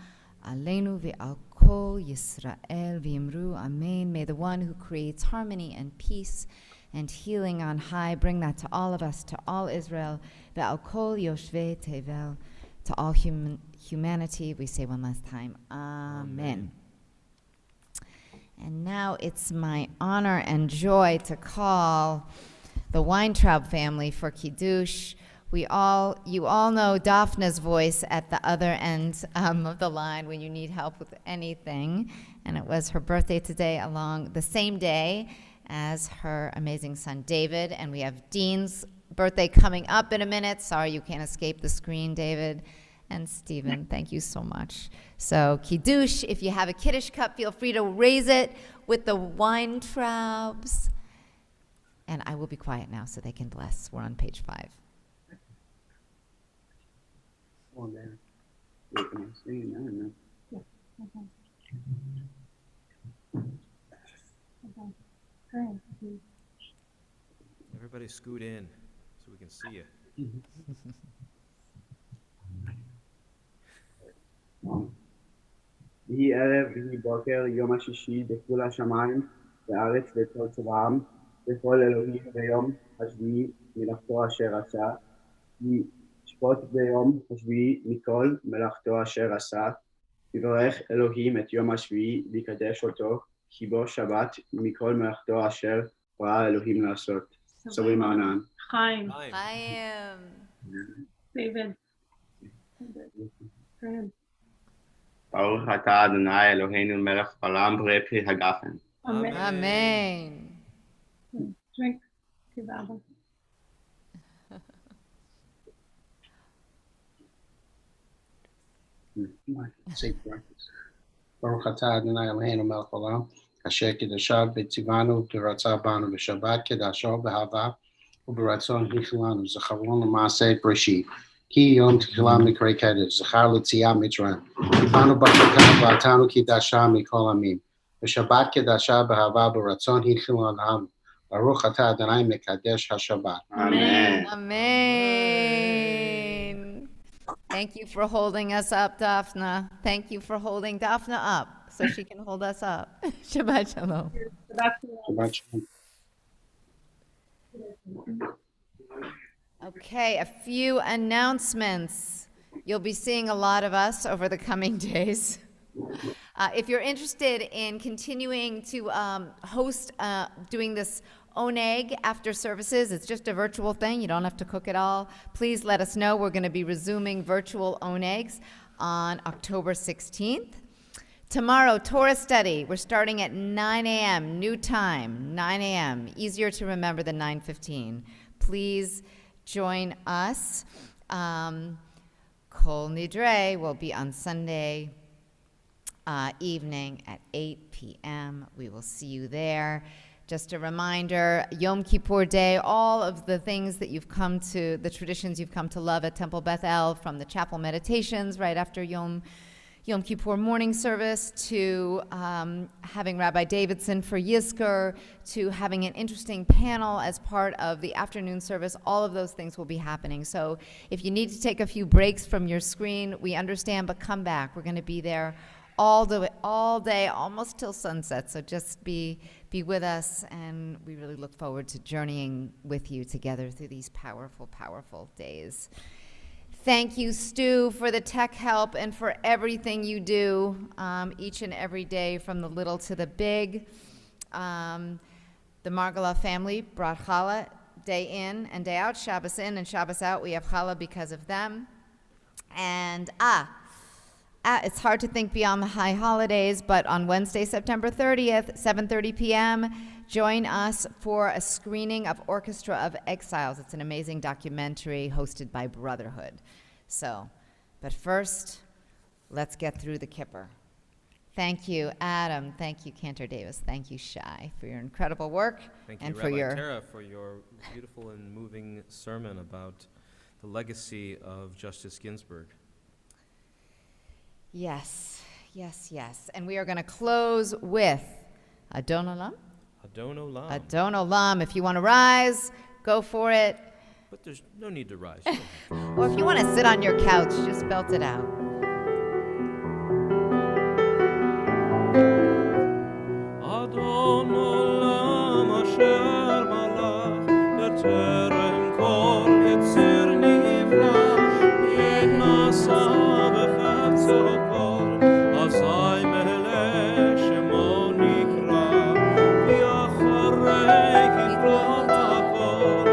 aleinu v'al kol Yisrael v'yimru amen. May the one who creates harmony and peace and healing on high bring that to all of us, to all Israel, ve'al kol yoshvei tevel, to all humanity. We say one last time, Amen. And now it's my honor and joy to call the Weintraub family for Kiddush. You all know Daphna's voice at the other end of the line when you need help with anything. And it was her birthday today, along the same day as her amazing son David. And we have Dean's birthday coming up in a minute. Sorry you can't escape the screen, David. And Stephen, thank you so much. So Kiddush, if you have a Kiddush cup, feel free to raise it with the Weintraubs. And I will be quiet now so they can bless. We're on page 5. On there. You can see it now, Everybody scoot in so we can see you. ויהי ערב ויהי בוקר יום השישי בגבול השמיים והארץ וכל צבאם וכל אלוהים ביום השביעי מלאכתו אשר עשה ישפוט ביום השביעי מכל מלאכתו אשר עשה יברך אלוהים את יום השביעי ויקדש אותו כי בו שבת מכל מלאכתו אשר ברא אלוהים לעשות. סורי מענן. Chaim. Chaim. David. ברוך אתה אדוני אלוהינו מלך העולם בורא פרי הגפן. Amen. Amen. Drink. Give Abba. Say practice. Baruch atah Adonai Eloheinu melech haolam asher kidashav v'tzivanu v'ratzah banu v'shabbat kedasho b'hava u'b'ratzon hichilanu zechavron l'maaseh breshit ki yom tchilah mikra kedesh zechar l'tziat mitzrayim kibanu b'chakav v'atanu kidasha mikol amim v'shabbat kedasha b'hava b'ratzon hichilanu Baruch atah Adonai mekadesh hashabbat. Amen. Amen. Thank you for holding us up, Daphna. Thank you for holding Daphna up so she can hold us up. Shabbat shalom. Shabbat shalom. Okay, a few announcements. You'll be seeing a lot of us over the coming days. If you're interested in continuing to host doing this oneg after services, it's just a virtual thing. You don't have to cook it all. Please let us know. We're going to be resuming virtual onegs on October 16th. Tomorrow, Torah study. We're starting at 9 a.m., new time, 9 a.m. Easier to remember than 9:15. Please join us. Kol Nidre will be on Sunday evening at 8 p.m. We will see you there. Just a reminder, Yom Kippur Day, all of the things that you've come to, the traditions you've come to love at Temple Beth-El, from the chapel meditations right after Yom Kippur morning service, to having Rabbi Davidson for Yizkor, to having an interesting panel as part of the afternoon service. All of those things will be happening. So if you need to take a few breaks from your screen, we understand, but come back. We're going to be there all day, almost till sunset. So just be with us, and we really look forward to journeying with you together through these powerful, powerful days. Thank you, Stu, for the tech help and for everything you do each and every day, from the little to the big. The Margala family brought challah day in and day out, Shabbos in and Shabbos out. We have challah because of them. And it's hard to think beyond the high holidays, but on Wednesday, September 30th, 7:30 p.m., join us for a screening of Orchestra of Exiles. It's an amazing documentary hosted by Brotherhood. So, but first, let's get through the Kippur. Thank you, Adam. Thank you, Cantor Davis. Thank you, Shai, for your incredible work. Thank you, and Rabbi for your Tara, for your beautiful and moving sermon about the legacy of Justice Ginsburg. Yes, yes, yes. And we are going to close with Adon Olam. Adon Olam. Adon Olam. If you want to rise, go for it. But there's no need to rise. Or if you want to sit on your couch, just belt it out. Adon Olam asher malach b'terem kol yitzir nivra nasa b'chavtzo kol azay melech shemo nikra v'yacharei kitro b'kol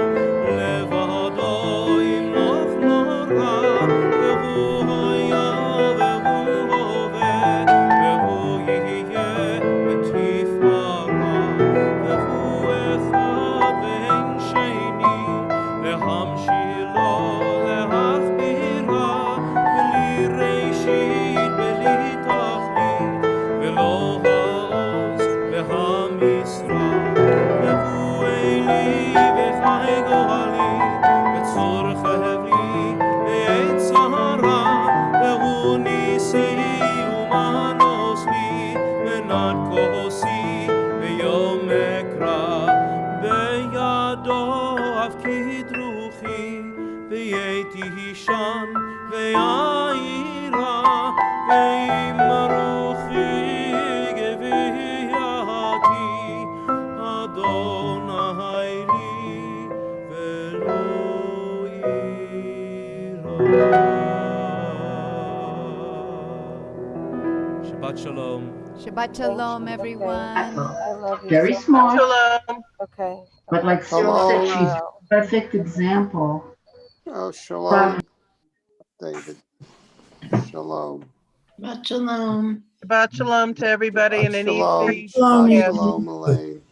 levado imloch nora v'hu hoya v'hu hoved v'hu yihye b'tifara v'hu echad v'en sheni להמשילו להכבירה בלי ראשית בלי תכלית ולא העוז והמשרה והוא אלי וחי גואלי וצור חבלי ועת צרה והוא ניסי ומנוס לי מנת כוסי ביום אקרא בידו אבקיד רוחי והייתי הישן והעירה ועם רוחי גביעתי אדוני לי ולא יירא. Shabbat Shalom. Shabbat Shalom, everyone. I love you. Very so smart, much. Okay. but like Cyril said, she's a Wow. perfect example. Oh, shalom, David. Shalom. Shabbat shalom. Shabbat shalom to everybody and an Shalom. easy. Shabbat Yes. shalom, Elaine.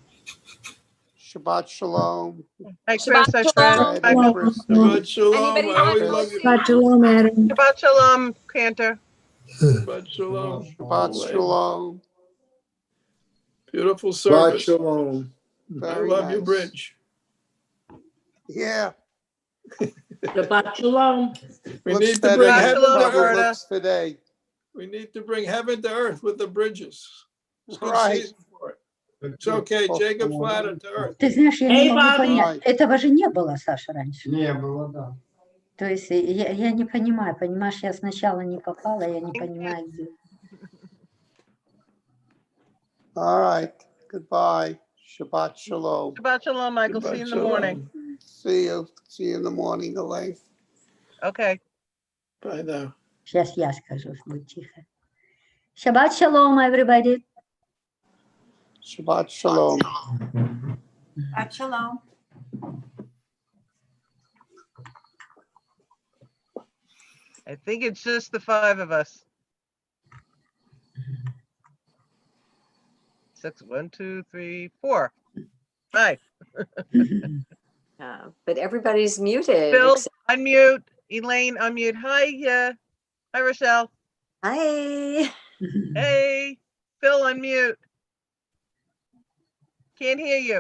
Shabbat shalom. Hi, Chris. Hi, Fred. Hi, Hi, Chris. Kristen. Shabbat shalom. Anybody I always want love you. coffee? Shabbat shalom, Adam. Shabbat shalom, Cantor. Shabbat shalom. Shabbat shalom. Beautiful Shabbat service. shalom. I Very love your nice. bridge. Yeah. Shabbat shalom. We Looks need to better bring than heaven it to ever earth. looks today. We need to bring heaven to earth with the bridges. It's good Right. season for it. It's okay. Jacob's ladder to earth. Ты знаешь, я Эй, не могу Баб! понять. Этого же не было, Саша, раньше. Не было, да. То есть я не понимаю, понимаешь, я сначала не попала, я не понимаю, где. All right. Goodbye. Shabbat shalom. Shabbat shalom, Michael. See you in the morning. See you. See you in the morning, Elaine. Okay. Bye now. Сейчас я скажу, будь тихо. Shabbat shalom, everybody. Shabbat shalom. Shabbat shalom. I think it's just the 5 of us. 6, 1, 2, 3, 4. 5. But everybody's muted. Bill, unmute. Elaine, unmute. Hi, hi, Rochelle. Hi. Hey, Phil, unmute. Can't hear you.